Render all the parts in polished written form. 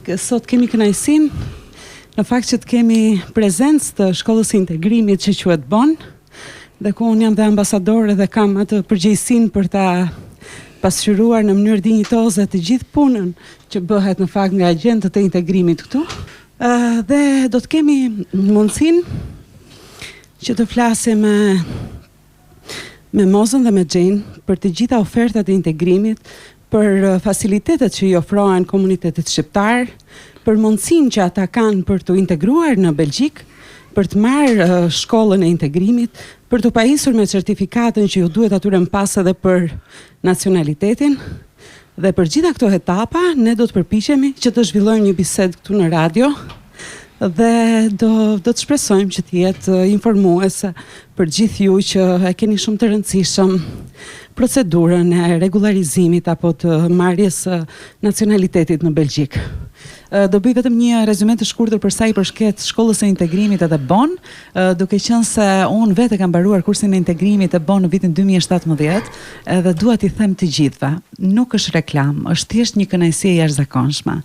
Sot kemi kënaqësinë në fakt që të kemi prezencë të shkollës së integrimit që quhet Bon, dhe ku unë jam dhe ambasadore dhe kam atë përgjegjësinë për ta pasqyruar në mënyrë dinjitoze të gjithë punën që bëhet në fakt nga agentët e integrimit këtu. Dhe do të kemi mundësinë që të flasim me Mozën dhe me Jane për të gjitha ofertat e integrimit, për facilitetet që i ofrohen komunitetit shqiptar, për mundësinë që ata kanë për të integruar në Belgjik, për të marrë shkollën e integrimit, për të pajisur me certifikatën që ju duhet atyre në pas edhe për nacionalitetin. Dhe për gjitha këto etapa, ne do të përpiqemi që të zhvillojmë një bisedë këtu në radio dhe do të shpresojmë që të jetë informuese për gjithë ju që e keni shumë të rëndësishëm procedurën e regularizimit apo të marrjes nacionalitetit në Belgjik. Do bëj vetëm një rezume të shkurtër për sa i përshket shkollës së integrimit edhe Bon, duke qenë se unë vetë kam mbaruar kursin e integrimit e Bon në vitin 2017, dhe dua t'i them të gjithëve, nuk është reklam, është thjesht një kënaqësi e jashtëzakonshme.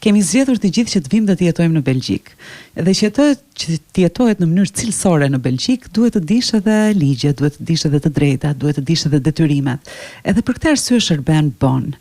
Kemi zgjedhur të gjithë që të vim dhe të jetojmë në Belgjik. Dhe që të jetohet në mënyrë cilësore në Belgjik, duhet të dish edhe ligjet, duhet të dish edhe të drejtat, duhet të dish edhe detyrimet. Edhe për këtë arsye shërben Bon.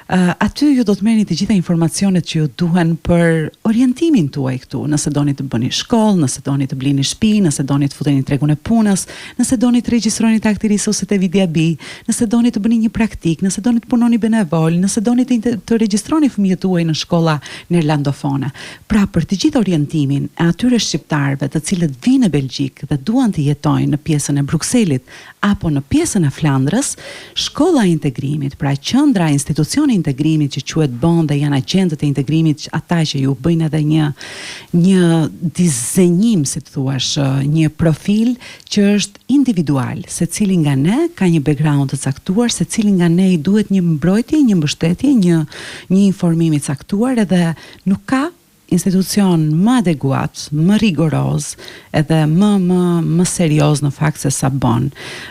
Aty ju do të merrni të gjitha informacionet që ju duhen për orientimin tuaj këtu, nëse doni të bëni shkollë, nëse doni të blini shtëpi, nëse doni të futeni në tregun e punës, nëse doni të regjistroni të aktivisë ose të Vidiabi, nëse doni të bëni një praktik, nëse doni të punoni benevol, nëse doni të regjistroni fëmijët tuaj në shkolla neerlandofone. Pra, për të gjithë orientimin e atyre shqiptarëve të cilët vinë në Belgjik dhe duan të jetojnë në pjesën e Brukselit apo në pjesën e Flandrës, shkolla e integrimit, pra qendra e institucioni integrimit që quhet Bon dhe janë agjentët e integrimit, ata që ju bëjnë edhe një dizenjim, si të thuash, një profil që është individual, secili nga ne ka një background të caktuar, secili nga ne i duhet një mbrojtje, një mbështetje, një informim i caktuar, edhe nuk ka institucion më adeguat, më rigoroz, edhe më serioz në fakt se sa Bon.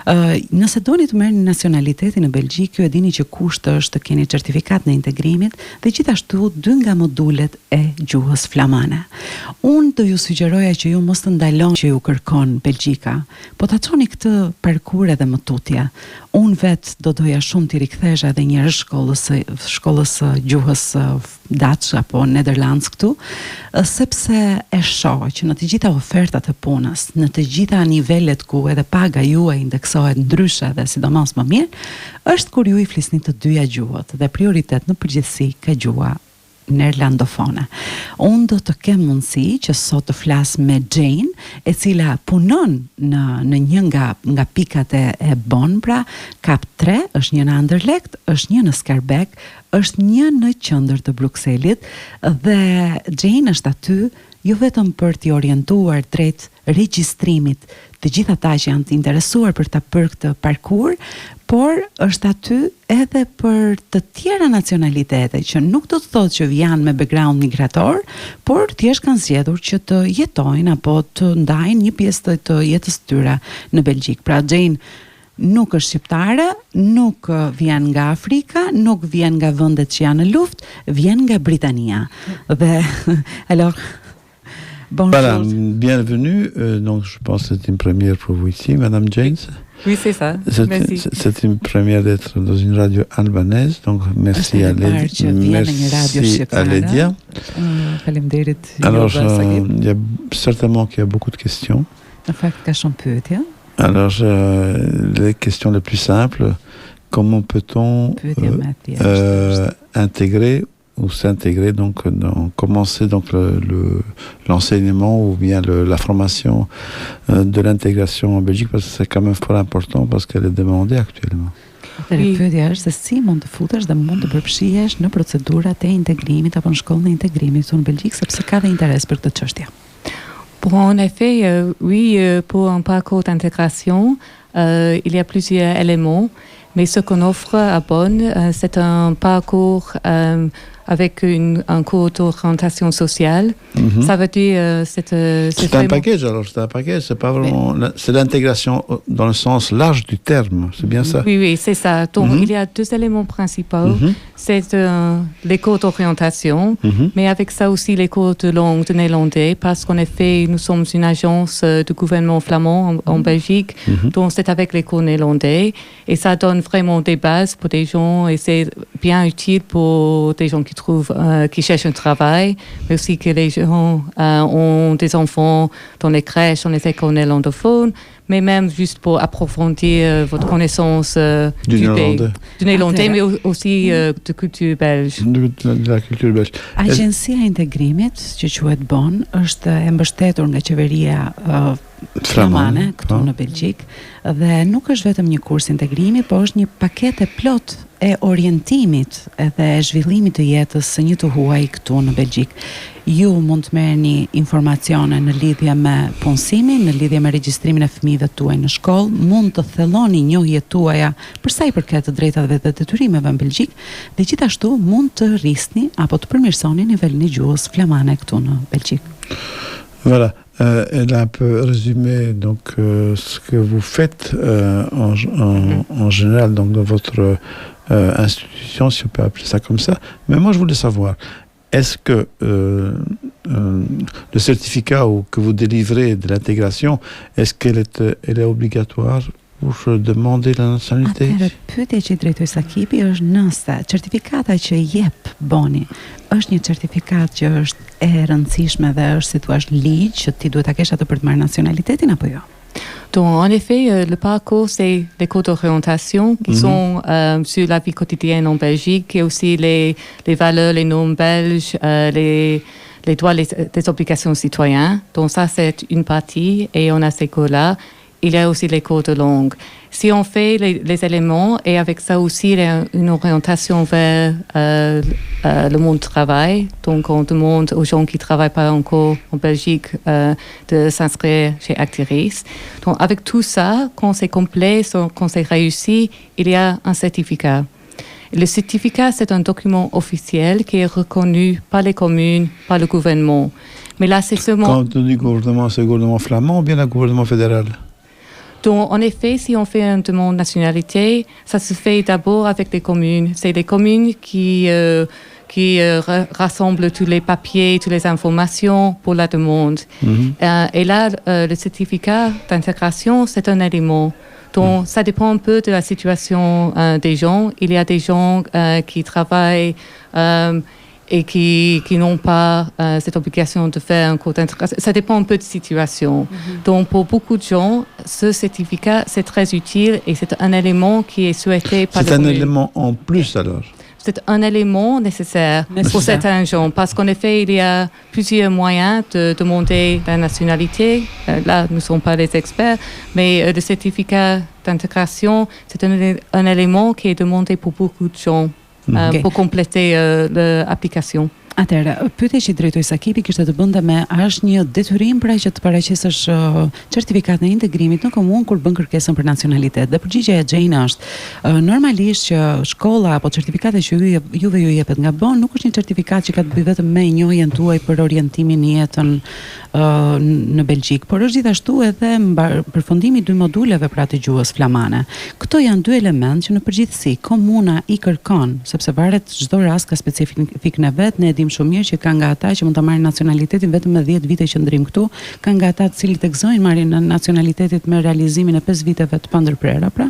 Nëse doni të merrni nacionalitetin në Belgjik, ju e dini që kushti është të keni certifikat në integrimit dhe gjithashtu 2 nga modulet e gjuhës flamane. Unë do ju sugjeroja që ju mos të ndaloni që ju kërkon Belgjika, po ta çoni këtë parkur edhe më tutje. Unë vetë do doja shumë t'i rikthesha edhe një shkollës gjuhës Dutch apo Nederlands këtu, sepse e shoh që në të gjitha ofertat e punës, në të gjitha nivelet ku edhe paga juaj indeksohet ndryshe dhe sidomos më mirë, është kur ju i flisni të dyja gjuhët dhe prioritet në përgjithësi ka gjuha neerlandofone. Unë do të kem mundësi që sot të flas me Jane, e cila punon në një nga pikat e Bon, pra kap 3, është një në Anderlecht, është një në Skarbek, është një në qendër të Brukselit, dhe Jane është aty jo vetëm për t'i orientuar drejt regjistrimit të gjithë ata që janë të interesuar për ta bërë këtë parkur, por është aty edhe për të tjera nacionalitete që nuk do të thotë që janë me background migrator, por thjesht kanë zgjedhur që të jetojnë apo të ndajnë një pjesë të jetës tyre në Belgjik. Pra Jane nuk është shqiptare, nuk vjen nga Afrika, nuk vjen nga vendet që janë në luftë, vjen nga Britania. Dhe alors bonjour. Voilà, bienvenue. Donc, je pense que c'est une première pour vous ici, Madame James. Oui, c'est ça. Merci. C'est une première d'être dans une radio albanaise, donc merci à Ledia. Alors, il y a certainement qu'il y a beaucoup de questions. Alors, les questions les plus simples, comment peut-on intégrer ou s'intégrer, donc commencer donc l'enseignement ou bien la formation de l'intégration en Belgique, parce que c'est quand même fort important parce qu'elle est demandée actuellement. Pyetja është se si mund të futesh dhe mund të përfshihesh në procedurat e integrimit apo në shkollën e integrimit në Belgjik, sepse ka dhe interes për këtë çështje. Bon, en effet, oui, pour un parcours d'intégration, il y a plusieurs éléments, mais ce qu'on offre à Bonn, c'est un parcours avec un cours d'orientation sociale. Ça veut dire c'est un vraiment... package, alors c'est un package, c'est pas vraiment... C'est l'intégration dans le sens large du terme, c'est bien ça? Oui, c'est ça. Donc, il y a 2 éléments principaux. C'est les cours d'orientation, mais avec ça aussi les cours de langue de néerlandais, parce qu'en effet, nous sommes une agence du gouvernement flamand en Belgique, donc c'est avec les cours néerlandais, et ça donne vraiment des bases pour des gens, et c'est bien utile pour des gens qui cherchent un travail, mais aussi que les gens ont des enfants dans les crèches, dans les écoles néerlandophones, mais même juste pour approfondir votre connaissance du néerlandais, mais aussi de culture belge. De la culture belge. Agjencia e Integrimit, që quhet BON, është e mbështetur nga qeveria flamane këtu në Belgjik, dhe nuk është vetëm një kurs integrimi, po është një paketë plot e orientimit edhe zhvillimit të jetës së një të huaj këtu në Belgjik. Ju mund të merrni informacione në lidhje me punësimin, në lidhje me regjistrimin e fëmijëve tuaj në shkollë, mund të thelloni njohjet tuaja për sa i përket të drejtave dhe detyrimeve në Belgjik, dhe gjithashtu mund të rrisni apo të përmirësoni nivelin e gjuhës flamane këtu në Belgjik. Voilà. Elle a un peu résumé donc ce que vous faites en général donc dans votre institution, si on peut appeler ça comme ça. Mais moi, je voulais savoir, est-ce que le certificat que vous délivrez de l'intégration, est-ce qu'elle est obligatoire pour demander la nationalité? Atëherë, pyetja që i drejtoj Sakipi është nëse certifikata që jep BON-i është një certifikat që është e rëndësishme dhe është, si thua, ligj që ti duhet ta kesh atë për të marrë nacionalitetin apo jo? Donc, en effet, le parcours, c'est les cours d'orientation qui sont sur la vie quotidienne en Belgique et aussi les valeurs, les normes belges, les droits, les obligations citoyennes. Donc ça, c'est une partie et on a ces cours-là. Il y a aussi les cours de langue. Si on fait les éléments et avec ça aussi une orientation vers le monde du travail, donc on demande aux gens qui ne travaillent pas encore en Belgique de s'inscrire chez Actiris. Donc avec tout ça, quand c'est complet, quand c'est réussi, il y a un certificat. Le certificat, c'est un document officiel qui est reconnu par les communes, par le gouvernement. Mais là, c'est seulement... Quand on dit gouvernement, c'est le gouvernement flamand ou bien le gouvernement fédéral? Donc, en effet, si on fait une demande de nationalité, ça se fait d'abord avec les communes. C'est les communes qui rassemblent tous les papiers, toutes les informations pour la demande. Et là, le certificat d'intégration, c'est un élément. Donc, ça dépend un peu de la situation des gens. Il y a des gens qui travaillent et qui n'ont pas cette obligation de faire un cours d'intégration. Ça dépend un peu de situation. Donc, pour beaucoup de gens, ce certificat, c'est très utile et c'est un élément qui est souhaité par les communes. C'est un élément en plus, alors? C'est un élément nécessaire pour certains gens, parce qu'en effet, il y a plusieurs moyens de demander la nationalité. Là, nous ne sommes pas les experts, mais le certificat d'intégration, c'est un élément qui est demandé pour beaucoup de gens. Pour compléter l'application. Atëherë, pyetja që i drejtoj Sakipi kishte të bënte me a është një detyrim pra që të paraqesësh certifikatin e integrimit në komunë kur bën kërkesën për nacionalitet. Dhe përgjigjja e Jane është normalisht që shkolla apo certifikati që juve ju jepet nga BON nuk është një certifikat që ka të bëjë vetëm me njohjen tuaj për orientimin në jetën në Belgjik, por është gjithashtu edhe përfundimi 2 moduleve pra të gjuhës flamane. Këto janë 2 elementë që në përgjithësi komuna i kërkon, sepse varet çdo rast ka specifik në vet, ne shumë mirë që ka nga ata që mund ta marrin nacionalitetin vetëm me 10 vite qëndrim këtu, ka nga ata të cilët e gëzojnë marrjen e nacionalitetit me realizimin e 5 viteve të pandërprera, pra,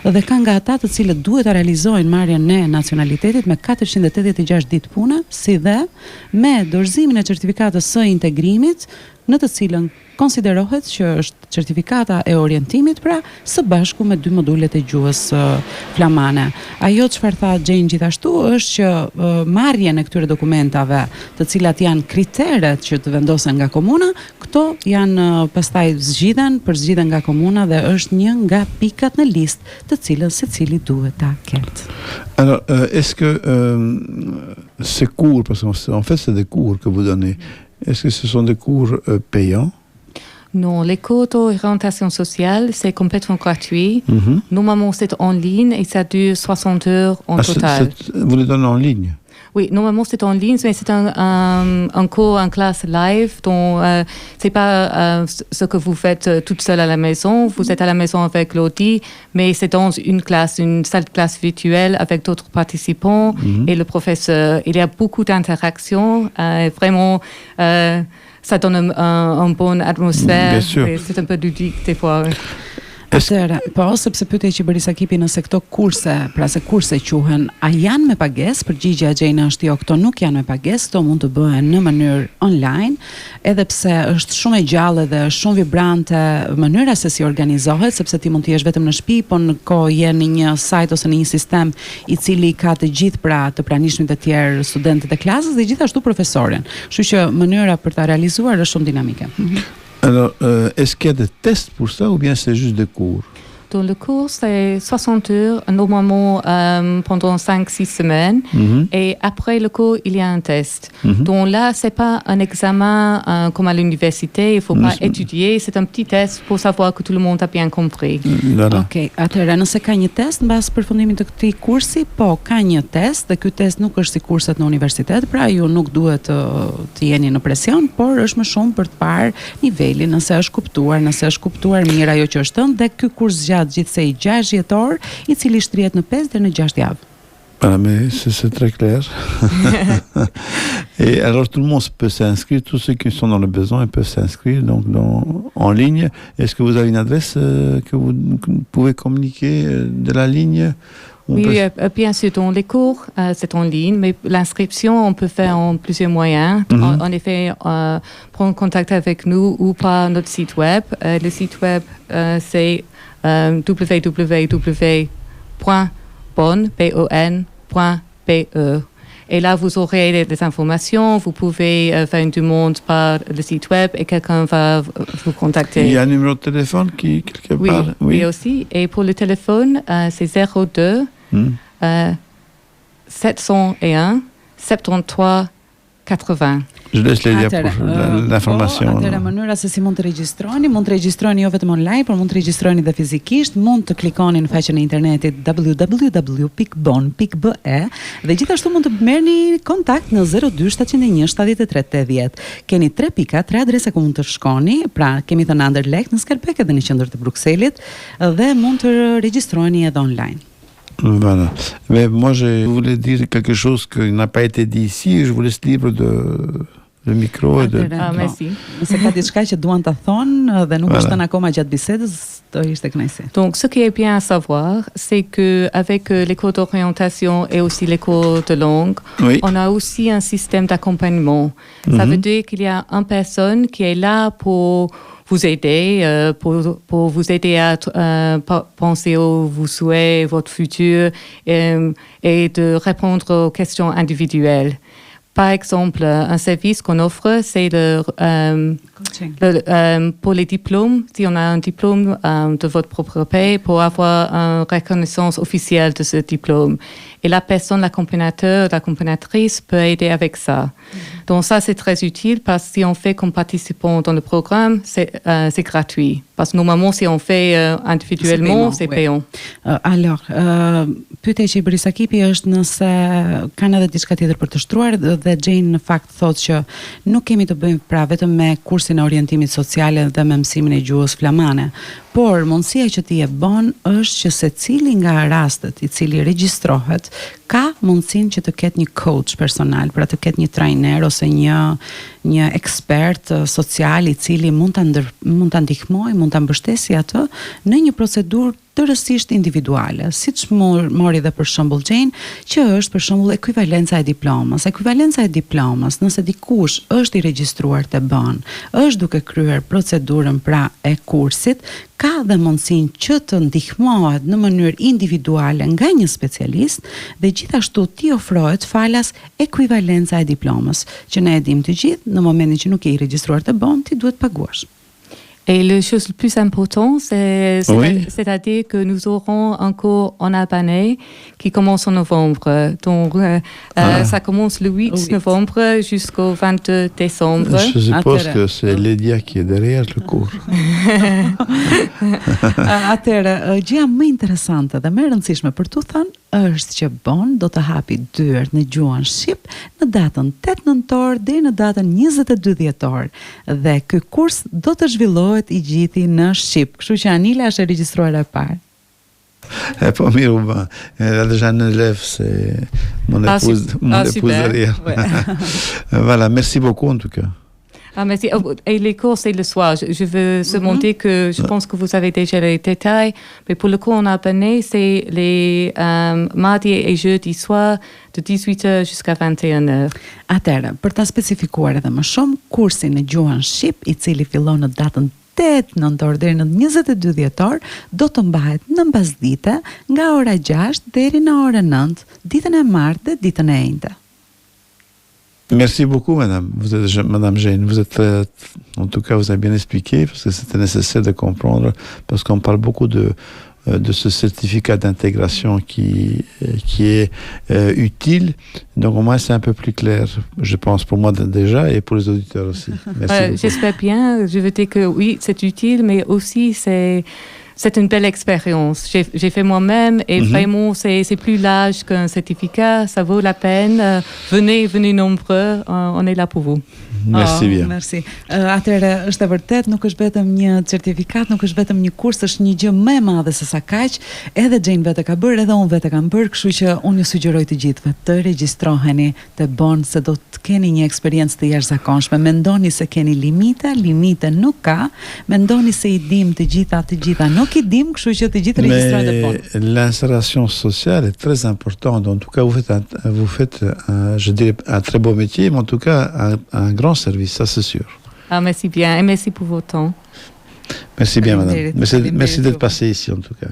dhe ka nga ata të cilët duhet ta realizojnë marrjen e nacionalitetit me 486 ditë pune, si dhe me dorëzimin e certifikatës së integrimit, në të cilën konsiderohet që është certifikata e orientimit, pra së bashku me 2 modulet e gjuhës flamane. Ajo çfarë tha Jane gjithashtu është që marrjen e këtyre dokumentave, të cilat janë kriteret që të vendosen nga komuna, këto janë pastaj zgjidhen nga komuna dhe është një nga pikat në listë të cilën secili duhet ta ketë. Alors, est-ce que ces cours, parce qu'en fait c'est des cours que vous donnez, est-ce que ce sont des cours payants? Non, les cours d'orientation sociale, c'est complètement gratuit. Normalement, c'est en ligne et ça dure 60 heures en total. Vous les donnez en ligne? Oui, normalement c'est en ligne, mais c'est un cours en classe live, donc c'est pas ce que vous faites toute seule à la maison. Vous êtes à la maison avec l'audi, mais c'est dans une salle de classe virtuelle avec d'autres participants et le professeur. Il y a beaucoup d'interactions, vraiment. Ça donne une bonne atmosphère. Bien sûr. C'est un peu ludique des fois. Atëra, po sepse pyetej që bëri Sakipi nëse këto kurse, pra se kurse quhen, a janë me pagesë? Përgjigjja e Gjejna është jo, këto nuk janë me pagesë, këto mund të bëhen në mënyrë online, edhe pse është shumë e gjallë dhe është shumë vibrante mënyra se si organizohet, sepse ti mund të jesh vetëm në shtëpi, po në kohë je në një sajt ose në një sistem i cili ka të gjithë pra të pranishmit e tjerë studentët e klasës dhe gjithashtu profesorin. Kështu që mënyra për ta realizuar është shumë dinamike. Alors, est-ce qu'il y a des tests pour ça ou bien c'est juste des cours? Donc, le cours, c'est 60 heures, normalement pendant 5-6 semaines. Et après le cours, il y a un test. Donc là, ce n'est pas un examen comme à l'université. Il ne faut pas étudier. C'est un petit test pour savoir que tout le monde a bien compris. Voilà. Okej, atëherë nëse ka një test mbas përfundimit të këtij kursi, po ka një test dhe ky test nuk është si kurset në universitet, pra ju nuk duhet të jeni në presion, por është më shumë për të parë nivelin, nëse është kuptuar mirë ajo që është thënë dhe ky kurs gjatë gjithsej 6 vjetor, i cili shtrihet në 5 deri në 6 javë. Voilà, mais c'est très clair. Et alors tout le monde peut s'inscrire, tous ceux qui sont dans le besoin ils peuvent s'inscrire donc en ligne. Est-ce que vous avez une adresse que vous pouvez communiquer de la ligne? Oui, bien sûr, dans les cours, c'est en ligne, mais l'inscription, on peut faire en plusieurs moyens. En effet, prendre contact avec nous ou par notre site web. Le site web, c'est www.bon.be. Et là, vous aurez des informations. Vous pouvez faire une demande par le site web et quelqu'un va vous contacter. Il y a un numéro de téléphone qui quelque part? Oui, aussi. Et pour le téléphone, c'est 02 701 73 80. Je laisse les liens pour l'information. Atëra mënyra se si mund të regjistroni jo vetëm online, por mund të regjistroni dhe fizikisht, mund të klikoni në faqen e internetit www.bon.be dhe gjithashtu mund të merrni kontakt në 02 701 73 80. Keni 3 pika, 3 adresa ku mund të shkoni, pra kemi thënë Anderlecht, në Skelpek edhe në qendër të Brukselit dhe mund të regjistroheni edhe online. Voilà. Mais moi, je voulais dire quelque chose qui n'a pas été dit ici. Je vous laisse libre le micro. Merci. Nëse ka diçka që duan ta thonë dhe nuk është thënë akoma gjatë bisedës, do ishte kënaqësi. Donc, ce qui est bien à savoir, c'est que avec les cours d'orientation et aussi les cours de langue, on a aussi un système d'accompagnement. Ça veut dire qu'il y a une personne qui est là pour vous aider, pour vous aider à penser aux vos souhaits, votre futur, et de répondre aux questions individuelles. Par exemple, un service qu'on offre, c'est pour les diplômes. Si on a un diplôme de votre propre pays, pour avoir une reconnaissance officielle de ce diplôme. Et la personne, l'accompagnateur, l'accompagnatrice peut aider avec ça. Donc ça, c'est très utile parce que si on fait comme participant dans le programme, c'est gratuit. Parce que normalement, si on fait individuellement, c'est payant. Alors, pyetja që i bëri Sakipi është nëse kanë edhe diçka tjetër për të shtruar dhe Jane në fakt thotë që nuk kemi të bëjmë pra vetëm me kursin e orientimit social dhe me mësimin e gjuhës flamane, por mundësia që ti e bën është që secili nga rastet i cili regjistrohet ka mundësinë që të ketë një coach personal, pra të ketë një trajner ose një ekspert social i cili mund ta ndihmojë, mund ta mbështesë atë në një procedurë tërësisht individuale, siç mori dhe për shembull Jane, që është për shembull ekuivalenca e diplomës. Ekuivalenca e diplomës, nëse dikush është i regjistruar te BON, është duke kryer procedurën pra e kursit, ka dhe mundësinë që të ndihmohet në mënyrë individuale nga një specialist dhe gjithashtu ti ofrohet falas ekuivalenca e diplomës, që ne e dim të gjithë, në momentin që nuk je i regjistruar te BON, ti duhet paguash. Et la chose le plus important, c'est-à-dire que nous aurons un cours en albanais qui commence en novembre. Donc, ça commence le 8 novembre jusqu'au 22 décembre. Je suppose que c'est Lydia qui est derrière le cours. Atëherë, gjëja më interesante dhe më e rëndësishme për t'u thënë është që Bon do të hapi dyert në gjuhën shqip në datën 8 nëntor deri në datën 22 dhjetor dhe ky kurs do të zhvillohet i gjithi në shqip. Kështu që Anila është e regjistruar e parë. Pas mieux, ben, elle a déjà un élève, c'est mon épouse, derrière. Ouais. Voilà, merci beaucoup en tout cas. Ah, merci. Et les cours, c'est le soir. Je veux se montrer que je pense que vous avez déjà les détails, mais pour le cours en albanais, c'est les mardi et jeudi soir de 18h jusqu'à 21h. Atëherë, për ta specifikuar edhe më shumë, kursi në gjuhën shqip, i cili fillon në datën 8 nëntor deri në 22 dhjetor, do të mbahet në mbasdite nga ora 6 deri në orën 9, ditën e martë dhe ditën e enjte. Merci beaucoup, madame. Madame Jane. Vous êtes, en tout cas, vous avez bien expliqué parce que c'était nécessaire de comprendre parce qu'on parle beaucoup de ce certificat d'intégration qui est utile. Donc, au moins, c'est un peu plus clair, je pense, pour moi déjà et pour les auditeurs aussi. Merci. J'espère bien. Je veux dire que oui, c'est utile, mais aussi c'est une belle expérience. J'ai fait moi-même et vraiment, c'est plus large qu'un certificat. Ça vaut la peine. Venez nombreux. On est là pour vous. Merci bien. Merci. Atëherë është e vërtet, nuk është vetëm një certifikat, nuk është vetëm një kurs, është një gjë më e madhe se sa kaq. Edhe Jane vetë ka bërë, edhe unë vetë kam bërë, kështu që unë ju sugjeroj të gjithëve të regjistroheni te Bon se do të keni një eksperiencë të jashtëzakonshme. Mendoni se keni limite nuk ka. Mendoni se i dim të gjitha nuk i dim, kështu që të gjithë regjistrojeni te Bon. L'installation sociale est très importante. En tout cas, vous faites je dirais un très beau métier, mais en tout cas un grand service, ça c'est sûr. Ah, merci bien et merci pour votre temps. Merci bien, madame. Merci d'être passé ici en tout cas.